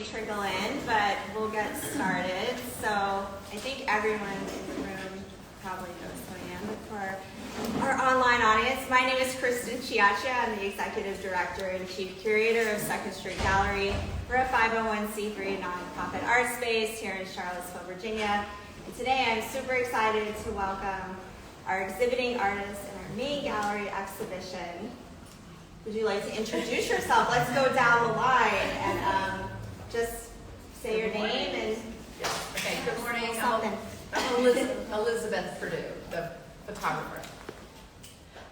Trickle in, but we'll get started. So I think everyone in the room probably knows who I am, but for our online audience, my name is Kristen Chiaccia. I'm the Executive Director and Chief Curator of Second Street Gallery. We're a 501c3 nonprofit art space here in Charlottesville, Virginia. And today I'm super excited to welcome our exhibiting artists in our main gallery exhibition. Would you like to introduce yourself? Let's go down the line and just say your name and okay. Good morning. I'm Elizabeth Purdue, the photographer.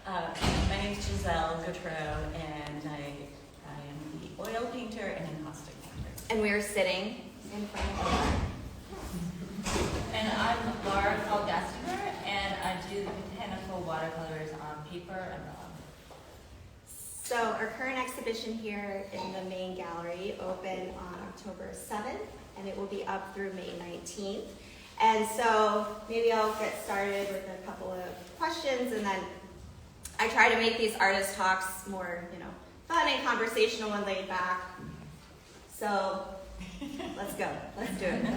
My name is Giselle Gautreau, and I am the oil painter and encaustic painter. And we are sitting in front of And I'm Laura Caldestimer, and I do the botanical watercolors on paper and vellum. So our current exhibition here in the main gallery opened on October 7th, and it will be up through May 19th. And so maybe I'll get started with a couple of questions, and then I try to make these artist talks more, fun and conversational and laid back. So let's go. Let's do it.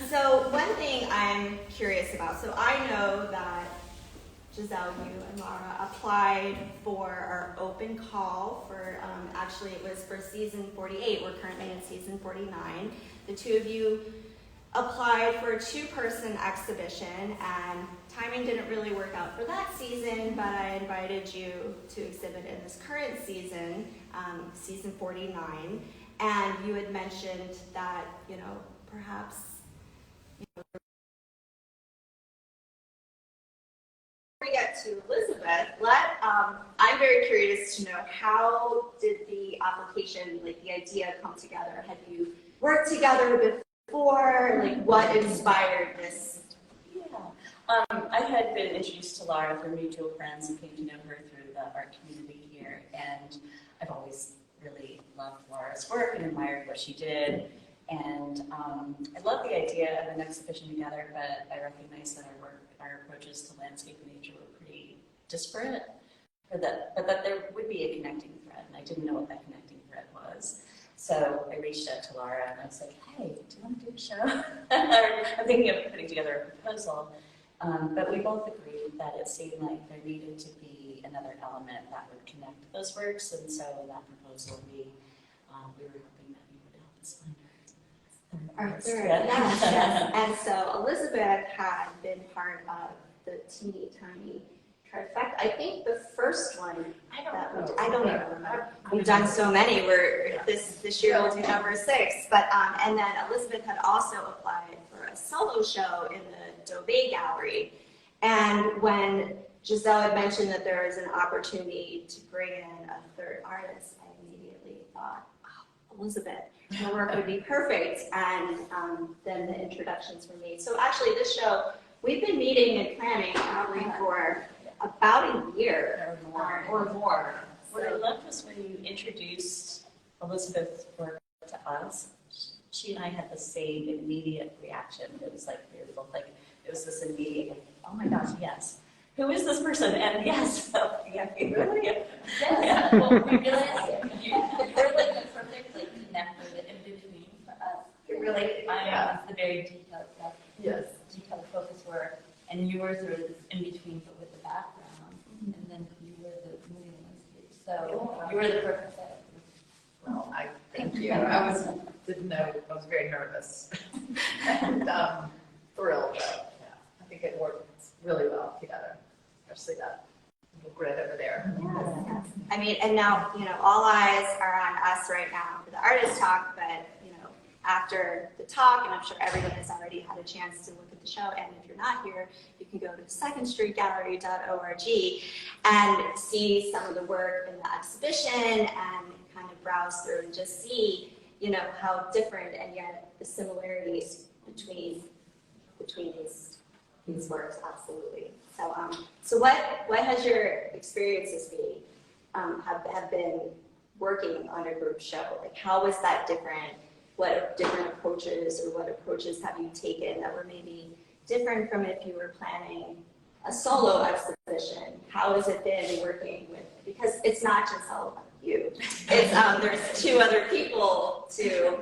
So one thing I'm curious about, so I know that Giselle, you and Laura applied for our open call for, actually it was for season 48. We're currently in season 49. The two of you applied for a two-person exhibition, and timing didn't really work out for that season, but I invited you to exhibit in this current season, season 49, and you had mentioned that, perhaps, we get to Elizabeth, I'm very curious to know, how did the application, the idea come together? Had you worked together before? What inspired this? Yeah. I had been introduced to Laura through mutual friends and came to know her through the art community here, and I've always really loved Laura's work and admired what she did. And I love the idea of an exhibition together, but I recognize that our approaches to landscape and nature were pretty disparate, but that there would be a connecting thread, and I didn't know what that connecting thread was. So I reached out to Laura and I was like, hey, do you want to do a show? I'm thinking of putting together a proposal, but we both agreed that it seemed like there needed to be another element that would connect those works, and so in that proposal we were hoping that you would help us find Arthur, yes. And so Elizabeth had been part of the teeny tiny trifecta. I think the first one. I don't even remember. We've done so many. This year we'll do number 6. But and then Elizabeth had also applied for a solo show in the Dove Gallery. And when Giselle had mentioned that there was an opportunity to bring in a third artist, I immediately thought, oh, Elizabeth. Her work would be perfect, and then the introductions were made. So actually this show, we've been meeting and planning probably for about a year or more. What I loved was when you introduced Elizabeth's work to us, she and I had the same immediate reaction. It was like, we were both like, it was this immediate, oh my gosh, yes. Who is this person? And yes, so, yeah, really? Yes, yeah. Well, we realized you're perfectly connected in between for us. It really, It's the very detailed stuff. Yes. Detailed focus work, and you were sort of this in between, but with the background, and then you were the moving landscape. So you were the perfect set. Well, I thank you. I didn't know. I was very nervous and thrilled. But, yeah, I think it worked really well together, especially that little grid over there. Yes. I mean, and now, all eyes are on us right now for the artist talk, but, after the talk, and I'm sure everyone has already had a chance to look at the show, and if you're not here, you can go to secondstreetgallery.org and see some of the work in the exhibition and kind of browse through and just see, how different and yet the similarities between these works, absolutely. So what has your experiences been, have been working on a group show? How was that different? What different approaches or what approaches have you taken that were maybe different from if you were planning a solo exhibition? How has it been working with, because it's not just all about you, It's there's two other people to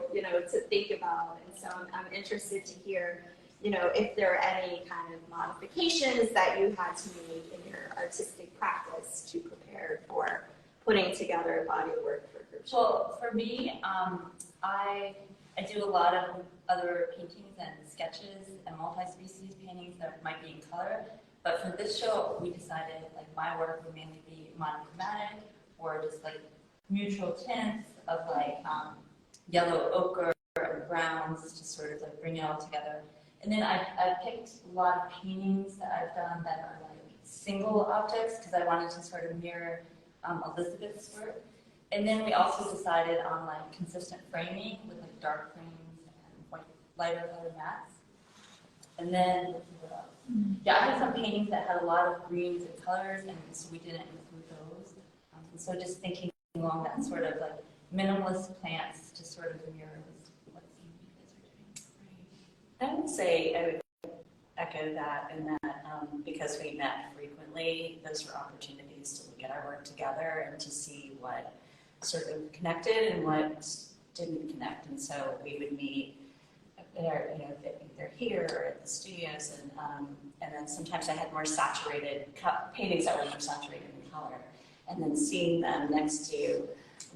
think about, and so I'm interested to hear, if there are any kind of modifications that you had to make in your artistic practice to prepare for putting together a body of work for group show. Well, for me, I do a lot of other paintings and sketches and multi-species paintings that might be in color. But for this show, we decided like my work would mainly be monochromatic or just like neutral tints of like yellow ochre and browns to sort of like bring it all together. And then I picked a lot of paintings that I've done that are like single objects because I wanted to sort of mirror Elizabeth's work. And then we also decided on like consistent framing with like dark frames and like lighter mats. And then, yeah, I had some paintings that had a lot of greens and colors, and so we didn't include those. And so just thinking along that sort of like minimalist plants to sort of mirror what you guys are doing. I would say I would echo that in that because we met frequently, those were opportunities to look at our work together and to see what sort of connected and what didn't connect. And so we would meet either here or at the studios, and then sometimes I had more saturated paintings that were more saturated in color, and then seeing them next to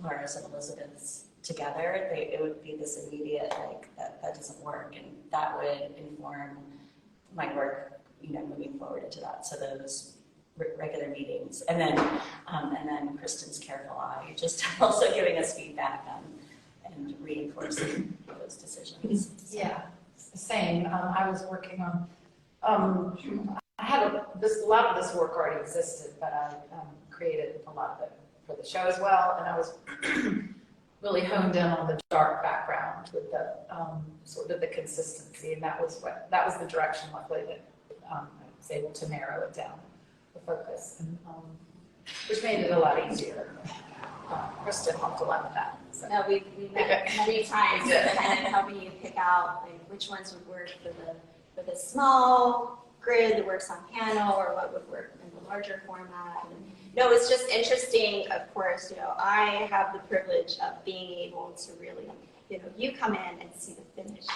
Laura's and Elizabeth's together, it would be this immediate like that doesn't work, and that would inform my work, moving forward into that. So those regular meetings, and then Kristen's careful eye, just also giving us feedback and reinforcing those decisions. Yeah, same. I was working on, I had a lot of this work already existed, but I created a lot of it for the show as well, and I was really honed in on the dark background with the sort of the consistency, and that was the direction, luckily, that I was able to narrow it down, the focus, and which made it a lot easier. Kristen helped a lot with that. So. No, we met many times, kind of helping you pick out like which ones would work for the small grid that works on panel, or what would work in the larger format. And, no, it's just interesting. Of course, I have the privilege of being able to really, you come in and see the finished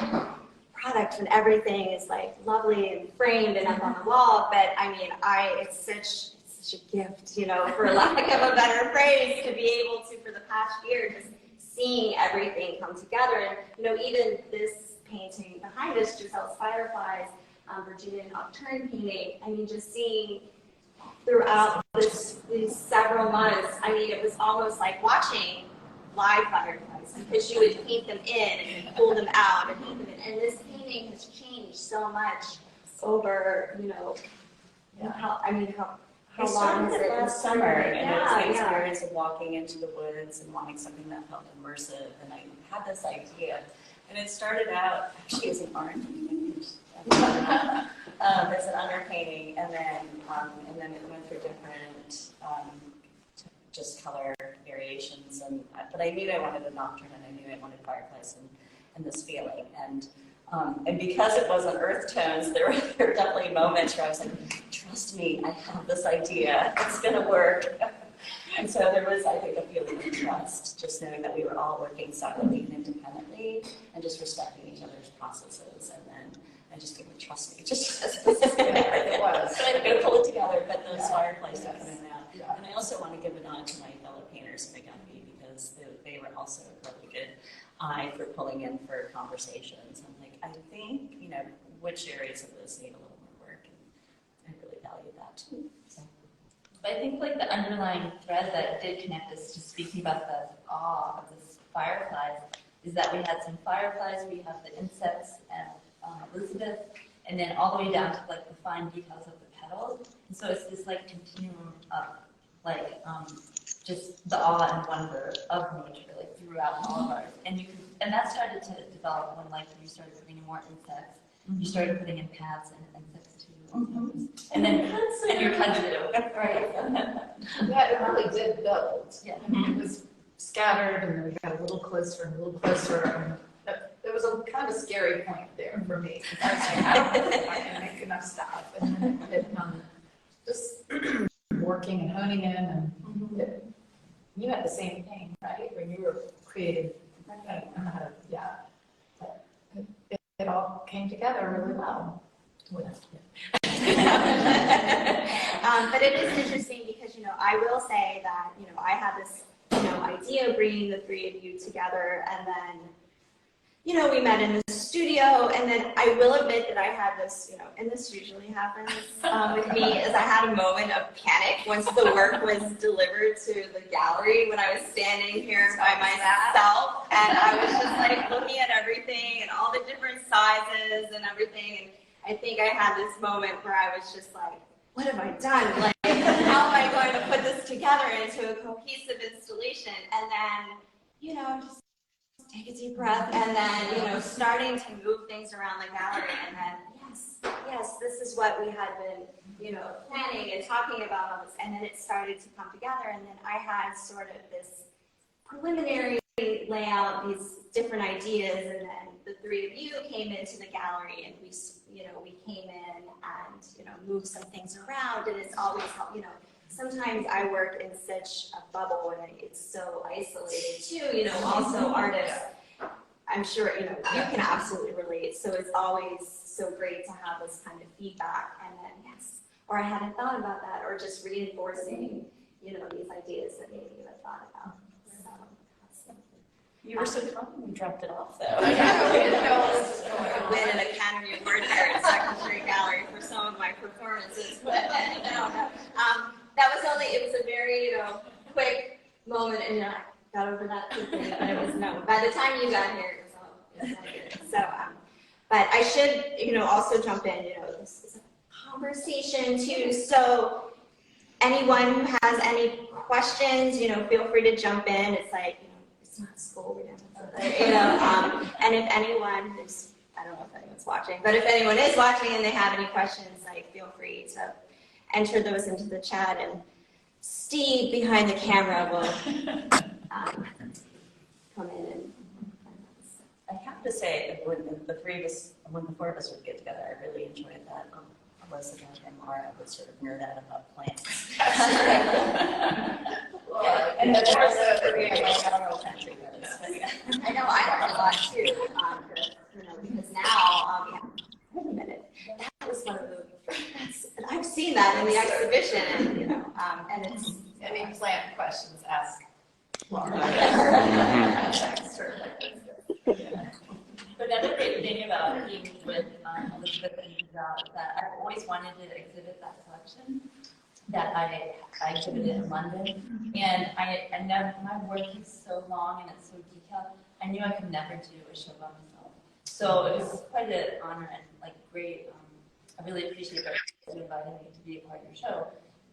product when everything is like lovely and framed and up on the wall. But I mean, it's such a gift, for lack of a better phrase, to be able to, for the past year, just seeing everything come together. And, even this painting behind us, Giselle's Fireflies, Virginia Nocturne painting, I mean, just seeing throughout these several months, I mean, it was almost like watching live fireflies, because you would paint them in and pull them out and paint them in. And this painting has changed so much over, how long is it? Last summer, and it was the experience of walking into the woods and wanting something that felt immersive. And I had this idea, and it started out actually as an art as an underpainting, and then it went through different just color variations. But I knew I wanted a nocturne, and I knew I wanted fireflies and this feeling. And because it wasn't earth tones, there were definitely moments where I was like, trust me, I have this idea, it's gonna work. And so there was, I think, a feeling of trust, just knowing that we were all working separately and independently, and just respecting each other's processes, and just going, trust me, just it was. So I'm gonna pull it together, but those fireplaces are coming out. Yeah. And I also want to give a nod to my fellow painters at McGuffey, because they were also a really good eye for pulling in for conversations. I'm like, I think, which areas of this need a little more work, and I really valued that too. So. But I think like the underlying thread that did connect us to speaking about the awe of this fireflies is that we had some fireflies, we have the insects and Elizabeth, and then all the way down to like the fine details of the petals. And so it's this like continuum of like just the awe and wonder of nature like throughout all of ours. And that started to develop when like you started putting in more insects. You started putting in paths and insects too. And then and your cuts too. Right. Yeah, it really did build. Yeah. I mean, it was scattered, and then we got a little closer and a little closer. And there was a kind of a scary point there for me. I was like, I don't know if I can make enough stuff. And then just working and honing in, and You had the same thing, right, when you were creating, yeah. It all came together really well. But it is interesting because, I will say that, I had this, idea of bringing the three of you together, and then, we met in the studio, and then I will admit that I had this, and this usually happens with me, is I had a moment of panic once the work was delivered to the gallery when I was standing here by myself, and I was just like looking at everything and all the different sizes and everything, and I think I had this moment where I was just like, what have I done? Like, how am I going to put this together into a cohesive installation? And then, just take a deep breath, and then, starting to move things around the gallery, and then, yes, this is what we had been, planning and talking about all this, and then it started to come together, and then I had sort of this preliminary layout, these different ideas, and then the three of you came into the gallery, and we came in and, moved some things around, and it's always, sometimes I work in such a bubble and it's so isolated too, also artists, I'm sure, you can absolutely relate. So it's always so great to have this kind of feedback, and then, yes, or I hadn't thought about that, or just reinforcing, these ideas that maybe you had thought about. So, You were so calm when you dropped it off, though. I win an Academy Award there at Second Street Gallery for some of my performances, but that was it was a very, quick moment, and I got over that quickly, but it was, by the time you got here, it was all good. So, but I should, also jump in, this is a conversation too, so anyone who has any questions, feel free to jump in. It's like, it's not school, we don't have to, and if anyone is, I don't know if anyone's watching, but if anyone is watching and they have any questions, feel free to enter those into the chat, and Steve behind the camera will come in and. I have to say, when the four of us would get together, I really enjoyed that. Alyssa and Laura would sort of nerd out about plants. And then there was I don't know what country that is. I know, I learned a lot too, because now, wait a minute, that was one of the, I've seen that in the exhibition, and it's. Any plant questions, ask Laura. But another great thing about being with Elizabeth and Giselle is that I've always wanted to exhibit that collection that I exhibited in London. And I know my work is so long and it's so detailed, I knew I could never do a show by myself. So it was quite an honor and great. I really appreciate that you invited me to be a part of your show,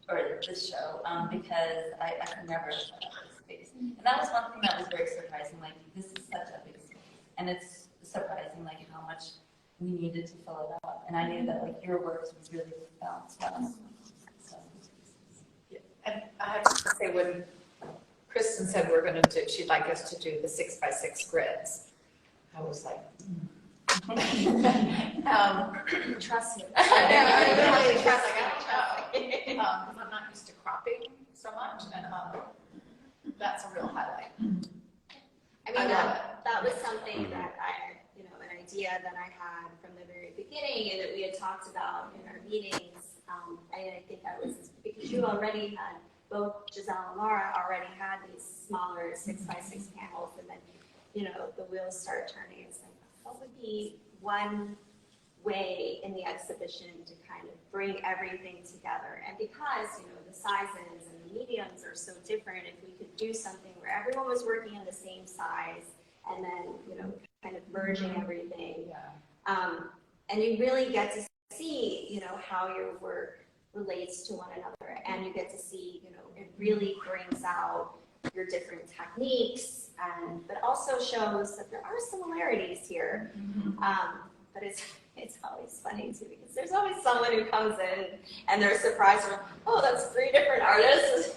or this show, because I could never shut up this space. And that was one thing that was very surprising, this is such a big space. And it's surprising, how much we needed to fill it up. And I knew that, your works was really balanced well. So. Yeah. And I have to say, when Kristen said she'd like us to do the 6x6 grids, I was like, Trust me. I really trust, because I'm not used to cropping so much, and that's a real highlight. I mean, that was something that an idea that I had from the very beginning, and that we had talked about in our meetings. And I think that was because you already had, both Giselle and Laura already had these smaller 6x6 panels, and then, the wheels start turning. It's like, what would be one way in the exhibition to kind of bring everything together? And because, the sizes and the mediums are so different, if we could do something where everyone was working on the same size, and then, kind of merging everything. Yeah. And you really get to see, how your work relates to one another, and you get to see, it really brings out your different techniques, but also shows that there are similarities here. But it's always funny too, because there's always someone who comes in and they're surprised, oh, that's 3 different artists.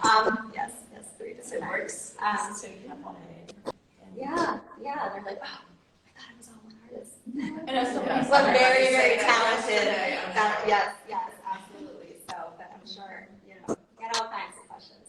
Oh. Yes, 3 different artists. So you have one Yeah, they're like, oh, I thought it was all one artist. And as somebody But very, very said talented. yesterday, Yes, absolutely. So, but I'm sure, get all kinds of questions.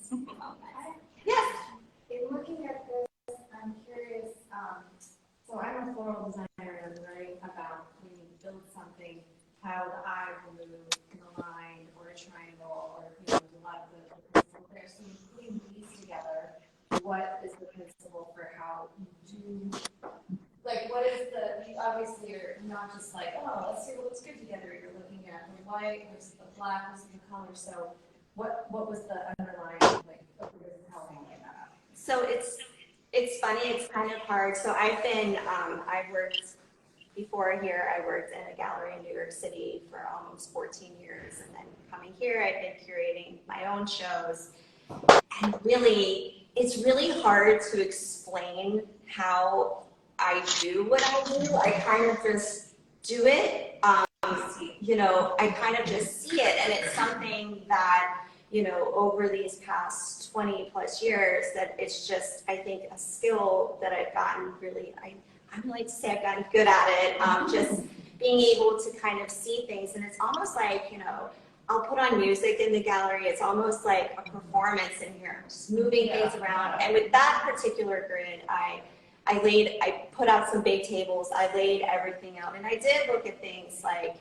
not just like, oh, let's see what looks good together. You're looking at the white versus the black versus the color. So what was the underlying, like, how we made that up? So it's funny, it's kind of hard. So I've worked before here, I worked in a gallery in New York City for almost 14 years. And then coming here, I've been curating my own shows. And really, it's really hard to explain how I do what I do. I kind of just do it. I kind of just see it. And it's something that, over these past 20 plus years, that it's just, I think, a skill that I've gotten really, I'm like to say I've gotten good at it. Just being able to kind of see things. And it's almost like, I'll put on music in the gallery. It's almost like a performance in here, just moving things around. And with that particular grid, I put out some big tables. I laid everything out. And I did look at things like,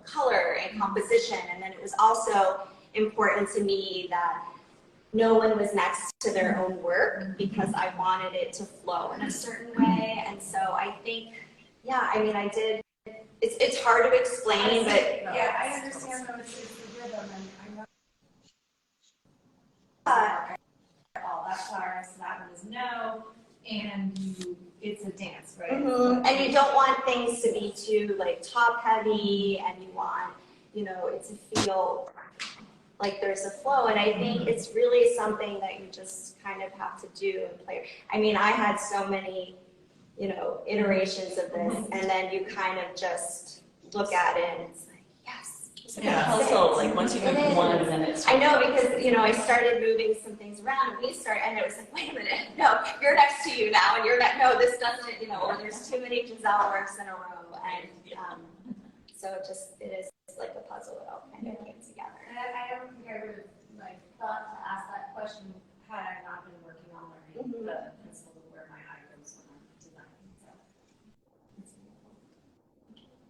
color and composition. And then it was also important to me that no one was next to their own work because I wanted it to flow in a certain way. And so I think, I did. It's hard to explain, but Yeah, I understand though, it's the rhythm, and I know. All that chorus, that one is no, and it's a dance, right? And you don't want things to be too top heavy, and you want, it to feel like there's a flow. And I think it's really something that you just kind of have to do and play. I had so many iterations of this, and then you kind of just look at it and it's like, yes. It's like a puzzle, once you move one, then it's. I know, because, I started moving some things around, and and it was like, wait a minute, no, you're next to you now, and you're not, no, this doesn't, or there's too many Giselle works in a row, and so it is like a puzzle. It all kind of came together. And I don't think I would have thought to ask that question had I not been working on learning the principle of where my eye goes when I'm designing. So.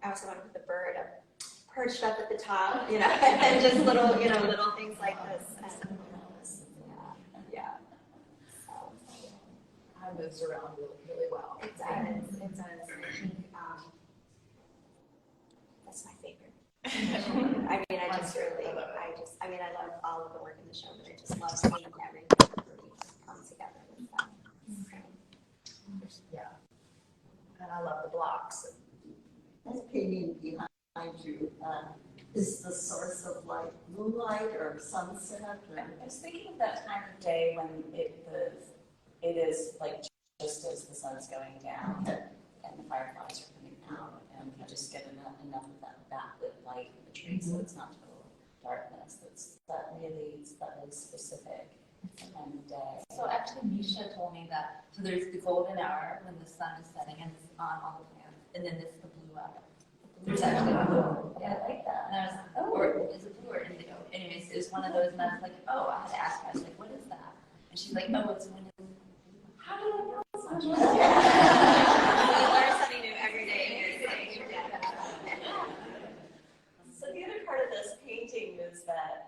I also want to put the bird up, perched up at the top, and then just little things like this. And, yeah. So, It moves around really, really well. it does. I think that's my favorite. I love all of the work in the show, but I just love seeing everything really come together with that. Yeah. And I love the blocks. That painting behind you is the source of light, moonlight or sunset? Or... I was thinking of that time of day when it is just as the sun's going down and the fireflies are coming out, and you just get enough of that backlit light in the trees, so it's not total darkness. It's that really specific time of day. So actually, Misha told me that, so there's the golden hour when the sun is setting and it's on all the plants, and then there's the blue hour. There's actually blue. Yeah, I like that. And I was like, oh, or is it blue or indigo? Anyways, it was one of those, and I was like, oh, I had to ask her, I was like, what is that? And she's like, oh, it's when it's, how do I know so much? You learn something new every day. So the other part of this painting is that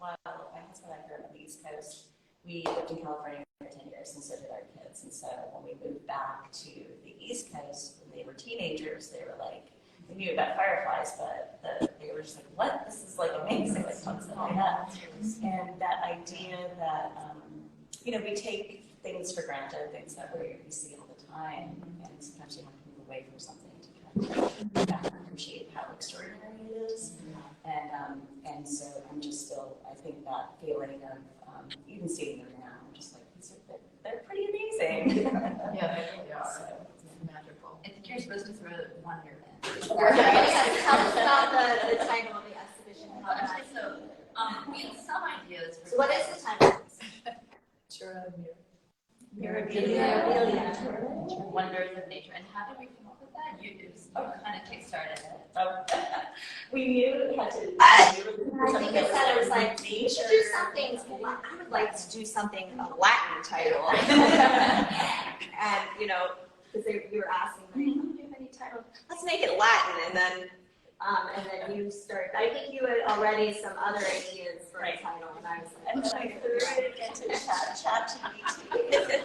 my husband and I grew up on the East Coast. We lived in California for 10 years, and so did our kids. And so when we moved back to the East Coast, when they were teenagers, they were like, they knew about fireflies, but they were just like, what? This is amazing, what's like that? And that idea that, we take things for granted, things that we see all the time, and sometimes you have to move away from something to kind of appreciate how extraordinary it is. And so I'm just still, I think that feeling of, even seeing them now, I'm just like, they're pretty amazing. Yeah, they really are. So, It's magical. I think you're supposed to throw one year in. Tell us about the title of the exhibition. Actually, so, we have some ideas for. So what is the title? Sure, Mirabilia. Wonders of nature. And how did we come up with that? It was kind of kickstarted it. We knew it had to. I think it said it was like, you should do something. I would like to do something a Latin title. And because you were asking, do you have any title? Let's make it Latin, and then you started. I think you had already some other ideas for a title, and I was like, And then I threw it into chat GPT.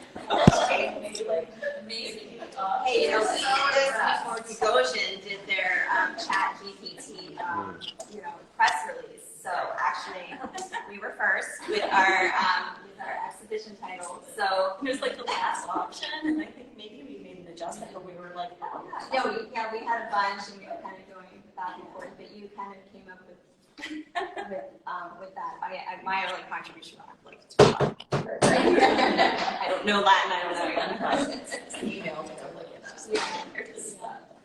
amazing. Hey, you know, So this impressed. Gogosian did their chat GPT, press release. So actually, we were first with our exhibition title. So It was like the last option, and I think maybe we made an adjustment, but we were like, oh, yeah, we had a bunch and we were kind of going back and forth, but you kind of came up with that. My only contribution on like I don't know Latin. I don't know. Email to go look at us.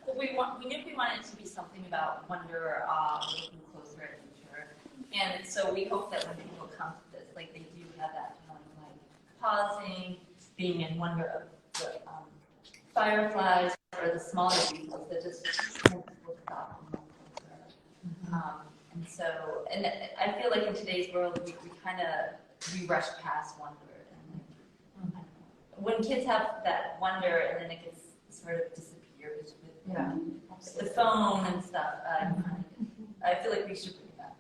Well, we knew we wanted it to be something about wonder, looking closer at nature. And so we hope that when people come to this, like they do have that kind of like pausing, being in wonder of the fireflies or the smaller details that just kind of look up and look closer. And so, and I feel like in today's world, we rush past wonder. And like, when kids have that wonder and then it gets sort of disappears with Yeah. the phone and stuff, I feel like we should bring that.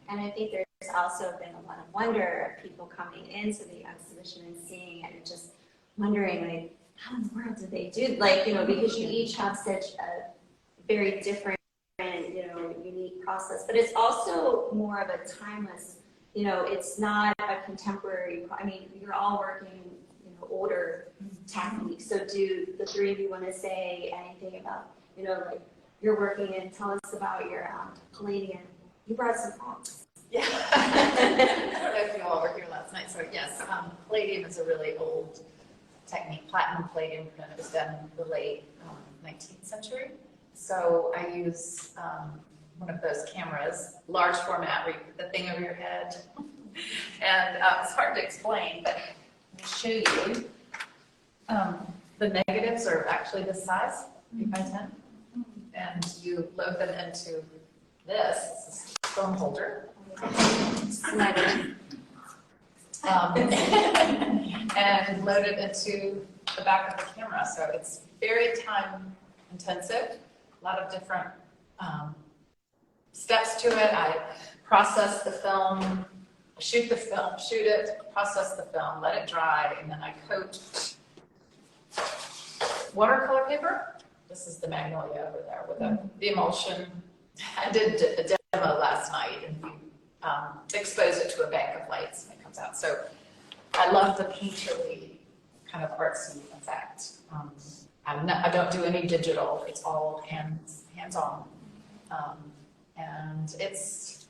And I think there's also been a lot of wonder of people coming into the exhibition and seeing it and just wondering, like, how in the world did they do? Like, because you each have such a very different, unique process. But it's also more of a timeless, it's not a contemporary, you're all working, older techniques. So do the three of you want to say anything about, like, you're working and tell us about your Palladium. You brought some props. Yeah. I don't know if you all were here last night, so yes, Palladium is a really old technique. Platinum Palladium print was done in the late 19th century. So I use one of those cameras, large format, where you put the thing over your head. And it's hard to explain, but let me show you. The negatives are actually this size, 8 by 10. And you load them into this phone holder. And load it into the back of the camera. So it's very time intensive, a lot of different steps to it. I process the film, shoot it, process the film, let it dry, and then I coat watercolor paper. This is the Magnolia over there with the emulsion. I did a demo last night and we expose it to a bank of lights when it comes out. So I love the painterly kind of artsy effect. I don't do any digital. It's all hands-on. And it's,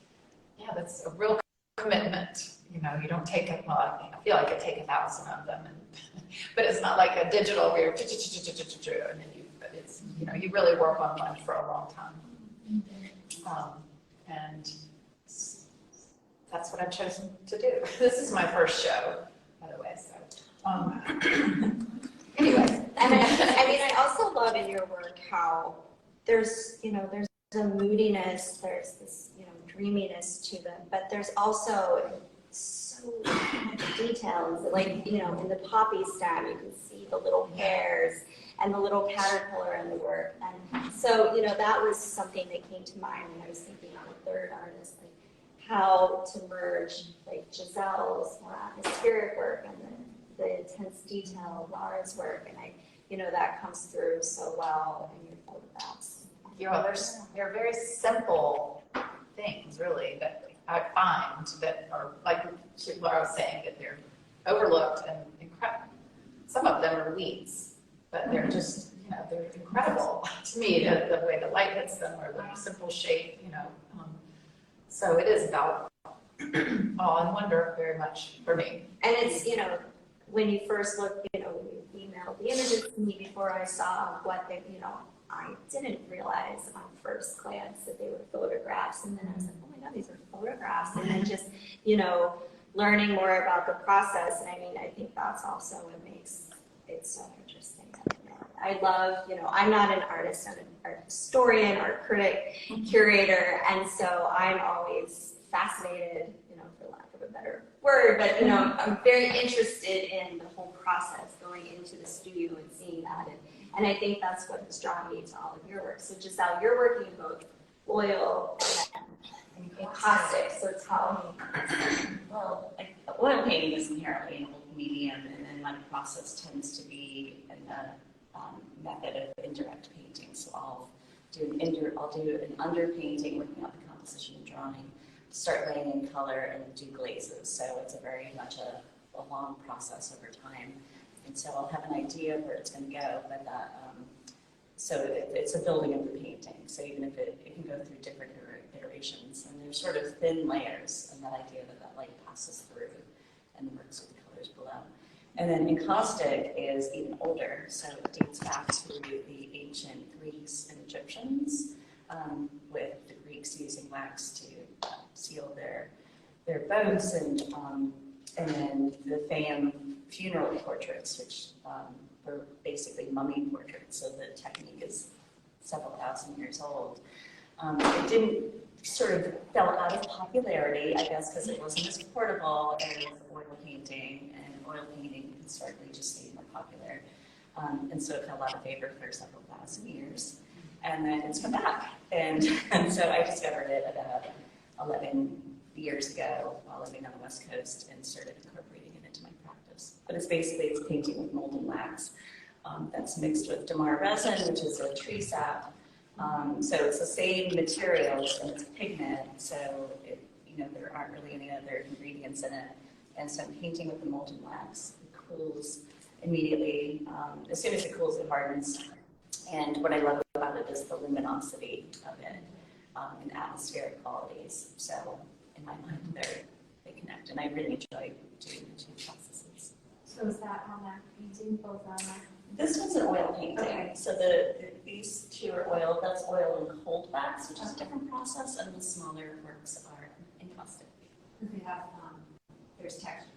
that's a real commitment. You don't take it, well, I feel like I take 1,000 of them, but it's not like a digital where you're, and then it's, you really work on one for a long time. And that's what I've chosen to do. This is my first show, by the way, so. Anyway. And I also love in your work how there's a moodiness, there's this, dreaminess to them, but there's also so much details. Like, in the poppy stem, you can see the little hairs and the little caterpillar in the work. And so, that was something that came to mind when I was thinking of a third artist, like how to merge like Giselle's more atmospheric work and the intense detail of Laura's work. And that comes through so well in your photographs. They're very simple things, really, that I find that are, like Laura was saying, that they're overlooked and incredible. Some of them are weeds, but they're just, they're incredible to me, the way the light hits them or the simple shape, So it is about awe and wonder very much for me. And it's, when you first look, you emailed the images to me before I saw what they, I didn't realize on first glance that they were photographs. And then I was like, oh my God, these are photographs. And then just, learning more about the process. And I think that's also what makes it so interesting. I love, I'm not an artist, I'm an art historian, art critic, curator. And so I'm always fascinated, for lack of a better word, but, I'm very interested in the whole process going into the studio and seeing that. And I think that's what has drawn me to all of your work. So Giselle, you're working both oil and caustic. So tell me. well, oil painting is inherently an old medium, and then my process tends to be in the method of indirect painting. So I'll do an underpainting, working out the composition and drawing, start laying in color, and do glazes. So it's a very much a long process over time. And so I'll have an idea of where it's going to go, but so it's a building of the painting. So even if it can go through different iterations, and there's sort of thin layers, and that idea that light passes through and works with the colors below. And then encaustic is even older, so it dates back to the ancient Greeks and Egyptians, with the Greeks using wax to seal their bones, and then the Fayum funeral portraits, which were basically mummy portraits, so the technique is several thousand years old. It didn't sort of fell out of popularity, I guess, because it wasn't as portable as oil painting, and oil painting historically just stayed more popular. And so it fell out of favor for several thousand years. And then it's come back. And so I discovered it about 11 years ago while living on the West Coast and started incorporating it into my practice. But it's painting with molten wax that's mixed with damar resin, which is a tree sap. So it's the same materials and it's pigment, so there aren't really any other ingredients in it. And so I'm painting with the molten wax. It cools immediately. As soon as it cools, it hardens. And what I love about it is the luminosity of it and atmospheric qualities. So in my mind, they connect, and I really enjoy doing the two processes. So is that on that painting, both on that? This one's an oil painting. Okay. So these two are oil. That's oil and cold wax, which is a different process, and the smaller works are encaustic. They have, there's texture.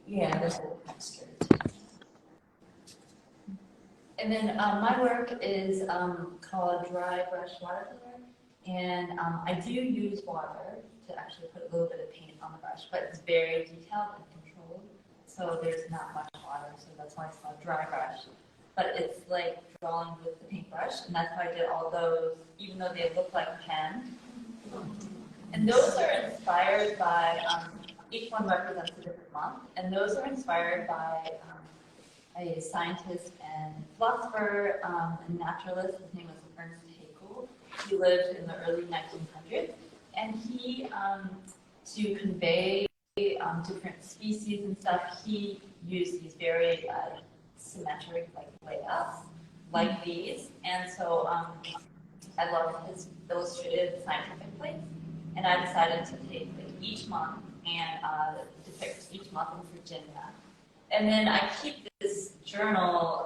Yeah, there's a little texture. And then my work is called dry brush watercolor, and I do use water to actually put a little bit of paint on the brush, but it's very detailed and controlled, so there's not much water, so that's why it's called dry brush. But it's like drawing with the paintbrush, and that's why I did all those, even though they look like pen. And those are inspired by, each one represents a different month, and those are inspired by a scientist and philosopher and naturalist. His name was Ernst Haeckel. He lived in the early 1900s, and he, to convey different species and stuff, he used these very symmetric layouts like these. And so I love his illustrated scientific plates, and I decided to take each month and depict each month in Virginia. And then I keep this journal,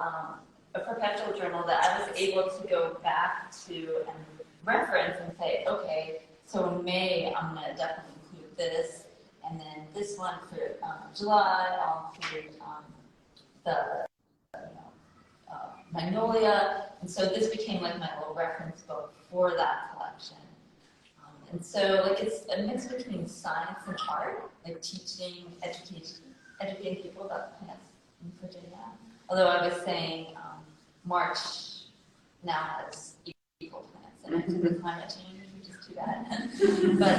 a perpetual journal that I was able to go back to and reference and say, okay, so in May, I'm going to definitely include this. And then this one for July, I'll include the Magnolia. And so this became like my little reference book for that collection. And so it's a mix between science and art, like educating people about plants in Virginia. Although I was saying March now has equal plants in it because of climate change, which is too bad. But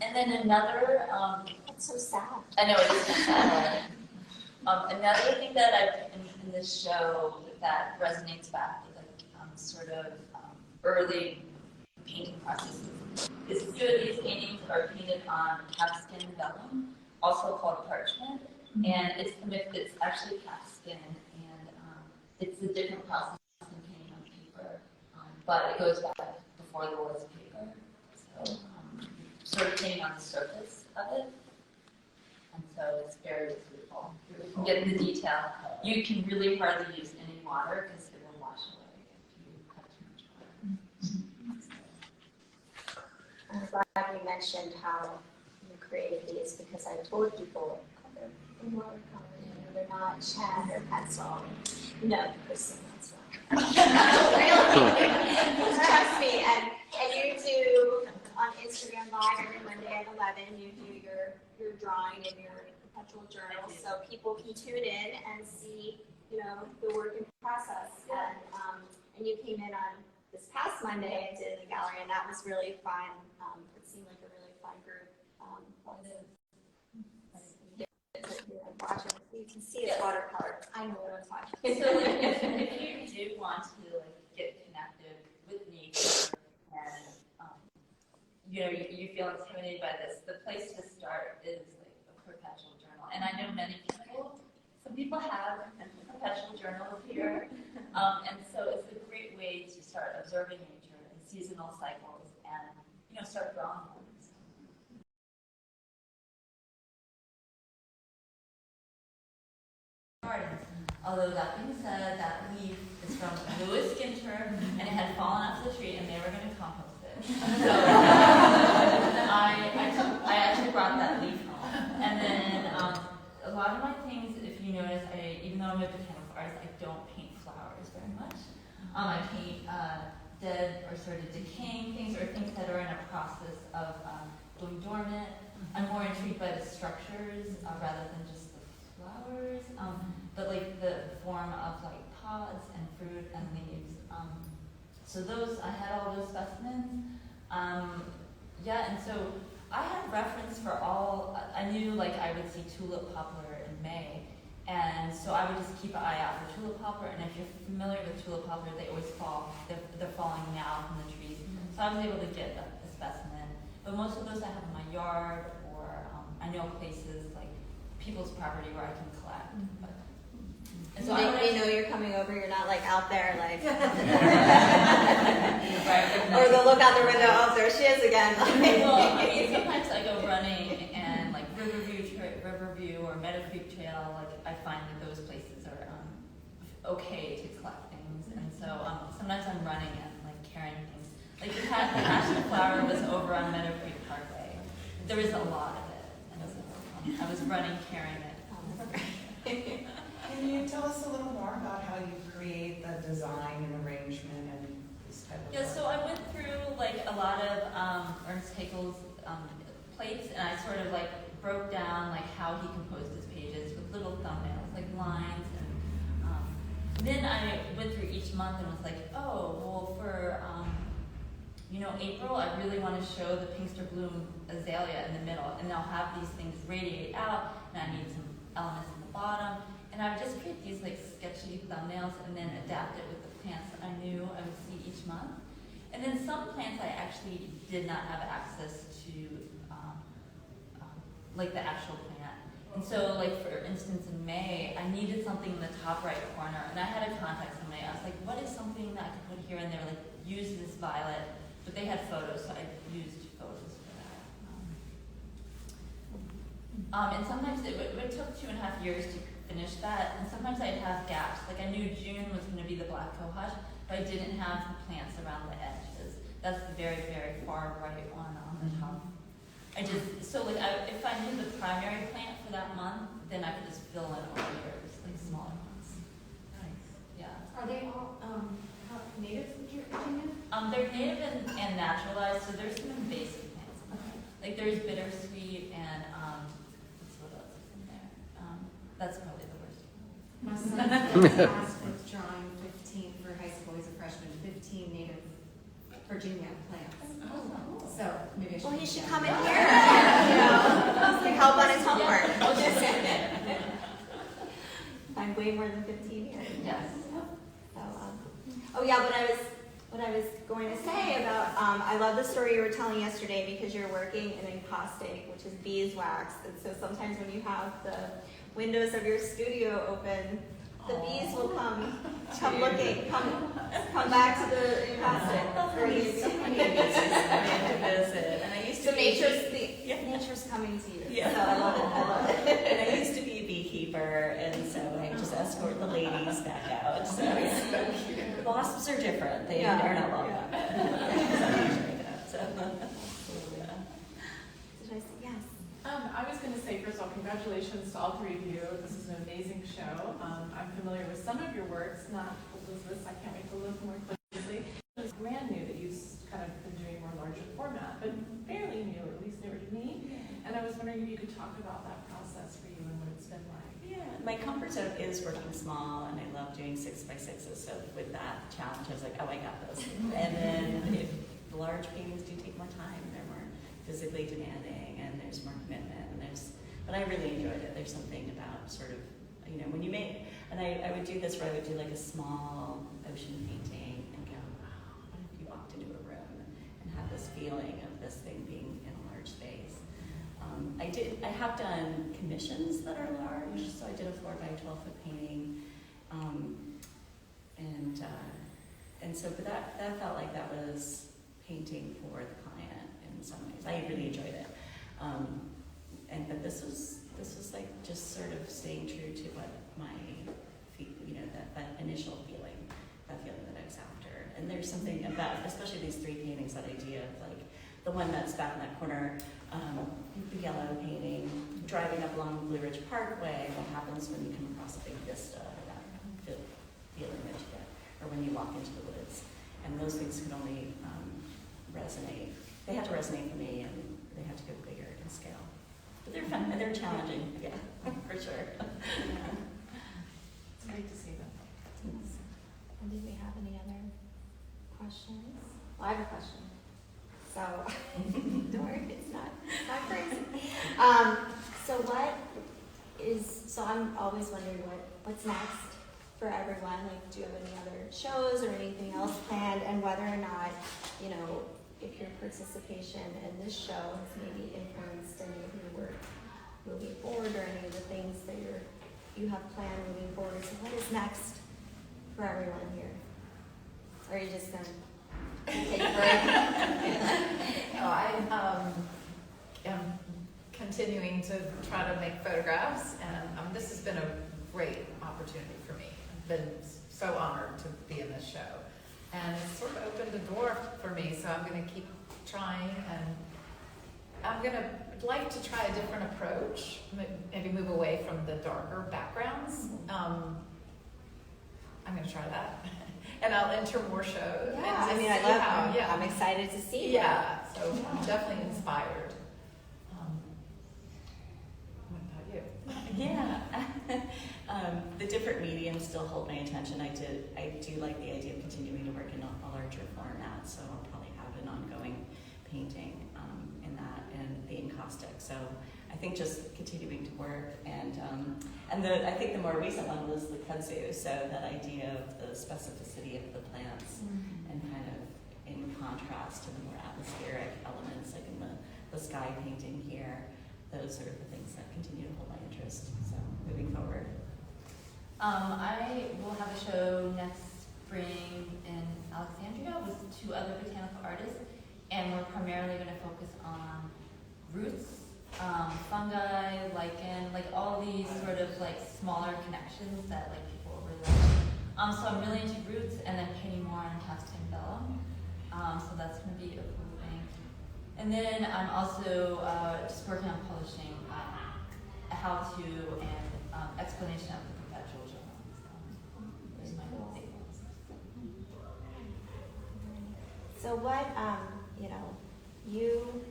and then another That's so sad. I know it is kind of sad. Another thing that I've in this show that resonates back with sort of early painting processes is two of these paintings are painted on calfskin vellum, also called parchment, and it's actually calfskin, and it's a different process than painting on paper, but it goes back before there was paper, so sort of painting on the surface of it, and so it's very beautiful. You can get the detail. You can really hardly use any water because it will wash away if you cut too much water. I'm glad you mentioned how you created these because I told people they're watercolor, they're not chat or pencil. No, Kristen, that's not. Really? Trust me. And you do on Instagram Live every Monday at 11. You do your drawing and your perpetual journal, so people can tune in and see, the work in process. And you came in on this past Monday and did the gallery, and that was really fun. It seemed like a really fun group. watch it, so you can see it's watercolor. I know what I'm talking So like, if you do want to like get connected with nature and you know you feel intimidated by this, the place to start is like a perpetual journal. And I know many people. Some people have perpetual journals here, and so it's a great way to start observing nature and seasonal cycles, and you know start growing ones. Although that being said, that leaf is from Louis Ginter, and it had fallen off the tree, and they were going to compost it. So I actually brought that leaf home. And then a lot of my things, if you notice, even though I'm a botanical artist, I don't paint flowers very much. I paint dead or sort of decaying things or things that are in a process of going dormant. I'm more intrigued by the structures rather than just the flowers. But like the form of like pods and fruit and leaves. So those, I had all those specimens. Yeah, and so I had reference for all, I knew like I would see tulip poplar in May. And so I would just keep an eye out for tulip poplar. And if you're familiar with tulip poplar, they always fall, they're falling now from the trees. So I was able to get a specimen. But most of those I have in my yard, or I know places like people's property where I can collect. But, and so They know you're coming over, you're not like out there like, Right, or they'll look out their window, oh, there she is again. well, I mean, sometimes I go running and like Riverview or Meadow Creek Trail, like I find that those places are okay to collect things, and so sometimes I'm running and like carrying things. Like the passion flower was over on Meadow Creek Parkway. There was a lot of it, and so I was running carrying it. Can you tell us a little more about how you create the design and arrangement and this type of Yeah, work? so I went through like a lot of Ernst Haeckel's plates, and I sort of like broke down like how he composed his pages with little thumbnails, like lines, and then I went through each month and was like, oh, well for you know April, I really want to show the Pinkster Bloom azalea in the middle, and I'll have these things radiate out, and I need some elements in the bottom. And I would just create these like sketchy thumbnails and then adapt it with the plants that I knew I would see each month. And then some plants I actually did not have access to, like the actual plant. And so like for instance in May, I needed something in the top right corner, and I had to contact somebody. I was like, what is something that I could put here? And they were like, use this violet. But they had photos, so I used photos for that. And sometimes it took 2.5 years to finish that, and sometimes I'd have gaps. Like I knew June was going to be the black cohosh, but I didn't have the plants around the edges. That's the very, very far right one on the top. So like if I knew the primary plant for that month, then I could just fill in all years, like smaller ones. Nice. Yeah. Are they all native to Virginia? They're native and naturalized, so there's some invasive plants in there. Like there's bittersweet and what else is in there? That's probably the worst. My son asked with drawing 15 for high school, he's a freshman, 15 native Virginia plants. So maybe I should. Well, he should yeah. come in here, you know, like help on his homework. I'm way more than 15 here. Yes. So, oh yeah, what I was going to say about, I love the story you were telling yesterday because you're working in encaustic, which is beeswax, and so sometimes when you have the windows of your studio open, the bees will come looking, come back to the encaustic. And I used So to nature's coming to you. Yeah. So I love it. And I used to be a beekeeper, and so I just escort the ladies back out. So wasps are different; they Yeah. are not welcome. So, Yes. I was going to say, first of all, congratulations to all three of you. This is an amazing show. I'm familiar with some of your works, not Elizabeth's. I can't wait to look more closely. It was brand new that you've kind of been doing more larger format, but fairly new, at least newer to me. And I was wondering if you could talk about that process for you and what it's been like. yeah, my comfort zone is working small, and I love doing 6x6s. So with that challenge, I was like, oh, I got this. And then if the large paintings do take more time, they're more physically demanding, and there's more commitment, and there's but I really enjoyed it. There's something about sort of, you know, when you make, and I would do this where I would do like a small ocean painting and go, wow, what if you walked into a room and had this feeling of this thing being in a large space. I have done commissions that are large, so I did a 4x12-foot painting, and so, but that felt like that was painting for the client in some ways. I really enjoyed it, but this was like just sort of staying true to what my, you know, that initial feeling, that I was after. And there's something about, especially these three paintings, that idea of like the one that's back in that corner, the yellow painting, driving up along Blue Ridge Parkway, what happens when you come across a big vista, that feeling that you get, or when you walk into the woods. And those things could only resonate. They had to resonate for me, and they had to go bigger in scale. But they're fun, and they're challenging, yeah, for sure. It's great to see them. And did we have any other questions? Well, I have a question. So, don't worry, it's not crazy. So I'm always wondering what's next for everyone. Like, do you have any other shows or anything else planned? And whether or not, you know, if your participation in this show has maybe influenced any of your work moving forward, or any of the things that you have planned moving forward. So what is next for everyone here? Or are you just gonna take a break? No, I am continuing to try to make photographs, and this has been a great opportunity for me. I've been so honored to be in this show, and it's sort of opened a door for me, so I'm going to keep trying, and I'd like to try a different approach, maybe move away from the darker backgrounds. I'm going to try that. And I'll enter more shows. Yeah, and I mean, I see love. how, yeah. I'm excited to see. Yeah, so I'm definitely inspired. What about you? Yeah. The different mediums still hold my attention. I do like the idea of continuing to work in a larger format, so I'll probably have an ongoing painting in that and the encaustic. So I think just continuing to work, and I think the more recent one was the kudzu. So that idea of the specificity of the plants and kind of in contrast to the more atmospheric elements, like in the sky painting here. Those are the things that continue to hold my interest. So moving forward. I will have a show next spring in Alexandria with 2 other botanical artists, and we're primarily going to focus on roots, fungi, lichen, like all these sort of like smaller connections that like people really like. So I'm really into roots, and then painting more on Castan vellum. So that's going to be a cool thing. And then I'm also just working on publishing a how-to and explanation of the perpetual journal. So those are my goals. So what, you know, you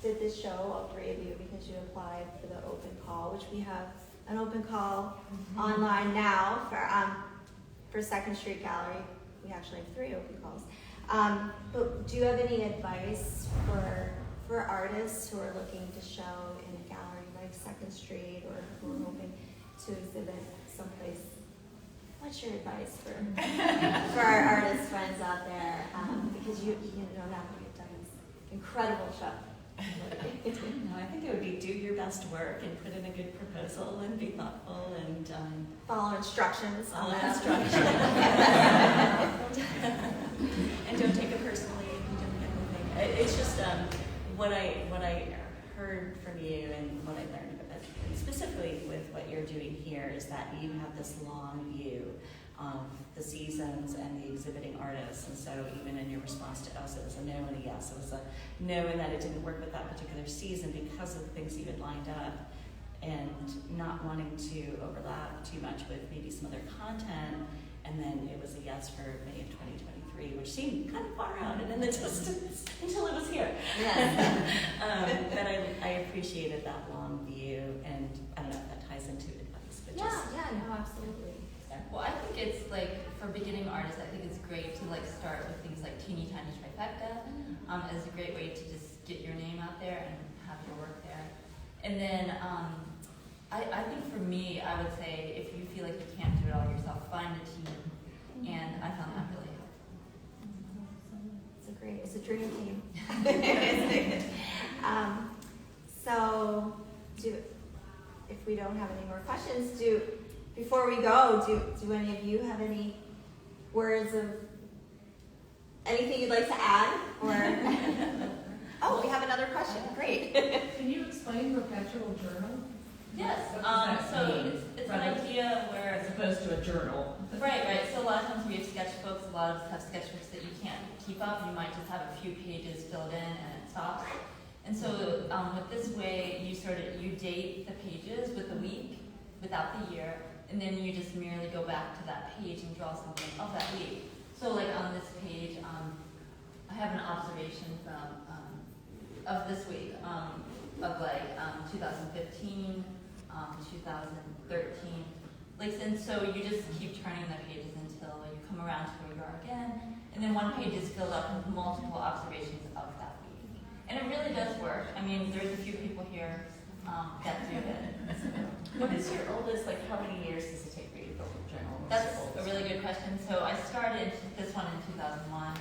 did this show, all 3 of you, because you applied for the open call, which we have an open call online now for Second Street Gallery. We actually have 3 open calls. But do you have any advice for artists who are looking to show in a gallery like Second Street, or who are hoping to exhibit someplace? What's your advice for our artist friends out there? Because you know now you've done this incredible show. No, I think it would be do your best work and put in a good proposal and be thoughtful and Follow instructions. follow instructions. And don't take it personally if you don't get anything. It's just what I heard from you and what I learned, specifically with what you're doing here, is that you have this long view of the seasons and the exhibiting artists. And so even in your response to us, it was a no and a yes. It was a no in that it didn't work with that particular season because of the things you had lined up, and not wanting to overlap too much with maybe some other content. And then it was a yes for May of 2023, which seemed kind of far out and in the distance until it was here. Yes. But I appreciated that long view, and I don't know if that ties into advice, but just No, absolutely. Well, I think it's like for beginning artists, I think it's great to like start with things like Teeny Tiny Trifecta. As a great way to just get your name out there and have your work there. And then, I think for me, I would say, if you feel like you can't do it all yourself, find a team. And I found that really helpful. It's a dream team. So, if we don't have any more questions, before we go, do any of you have any words of anything you'd like to add? Or oh, we have another question. Great. Can you explain perpetual journal? Yes, so it's an idea where, As opposed to a journal. right, so a lot of times we have sketchbooks, a lot of us have sketchbooks that you can't keep up, you might just have a few pages filled in and it stops. And so with this way, you date the pages with the week, without the year, and then you just merely go back to that page and draw something of that week. So like on this page, I have an observation of this week, of like 2015, 2013. And so you just keep turning the pages until you come around to where you are again, and then one page is filled up with multiple observations of that week. And it really does work. I mean, there's a few people here that do it. What is your oldest, like how many years does it take for you to build a journal? What's That's your a oldest? really good question. So I started this one in 2001,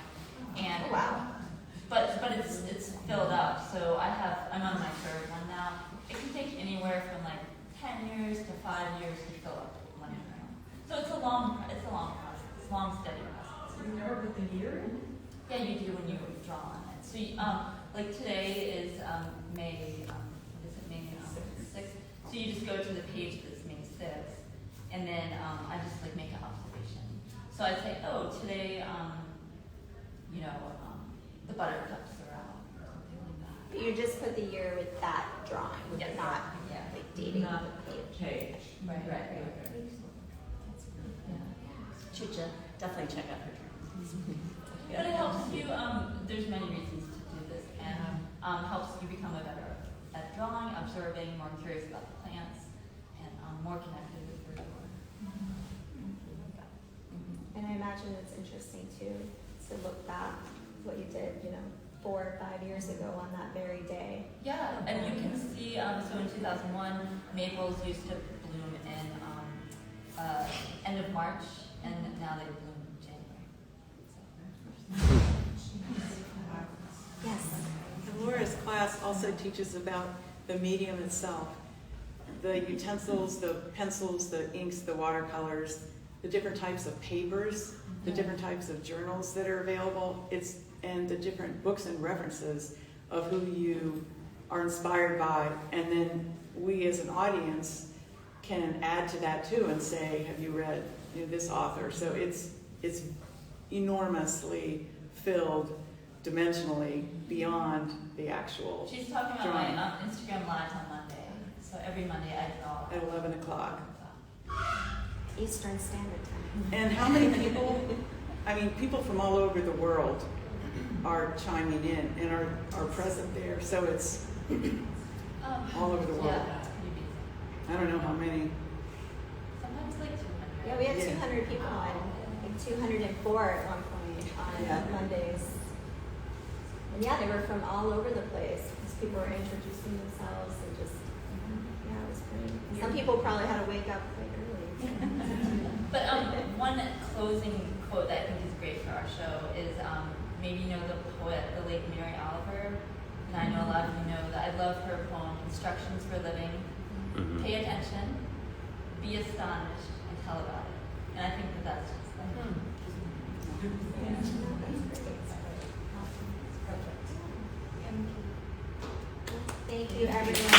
and Oh, wow. but it's filled up. So I'm on my third one now. It can take anywhere from like 10 years to 5 years to fill up one journal. So it's a long process, long steady process. You never put the year in? Yeah, you do when you draw on it. So like today is May 6th. So you just go to the page that's May 6th, and then I just like make an observation. So I'd say, oh, today, the buttercups are out, or something like that. But you just put the year with that drawing, Yes. not Yeah. like dating Not the page. Page. Right. Chucha, definitely check out her journal. But it helps you, there's many reasons to do this, and helps you become a better at drawing, observing, more curious about the plants, and more connected with your work. And I imagine it's interesting too to look back what you did, 4 or 5 years ago on that very day. Yeah, and you can see, so in 2001, maples used to bloom in end of March, and now they bloom in January. Yes. And Laura's class also teaches about the medium itself. The utensils, the pencils, the inks, the watercolors, the different types of papers, the different types of journals that are available, and the different books and references of who you are inspired by. And then we as an audience can add to that too and say, have you read this author? So it's enormously filled dimensionally beyond the actual She's talking about my Instagram Lives on Monday, so every Monday I draw. at 11 o'clock. Eastern Standard Time. And how many people, people from all over the world are chiming in and are present there. So it's all over the world. Yeah, it's pretty busy. I don't know how many. Sometimes like 200. Yeah, we had Yeah. 200 people on, like 204 at one point on Yeah. Mondays. And yeah, they were from all over the place because people were introducing themselves and just, yeah, it was pretty. Some people probably had to wake up quite early. But one closing quote that I think is great for our show is maybe you know the poet, the late Mary Oliver, and I know a lot of you know that. I love her poem, Instructions for Living. Pay attention, be astonished, and tell about it. And I think that's just like, Thank you, everyone.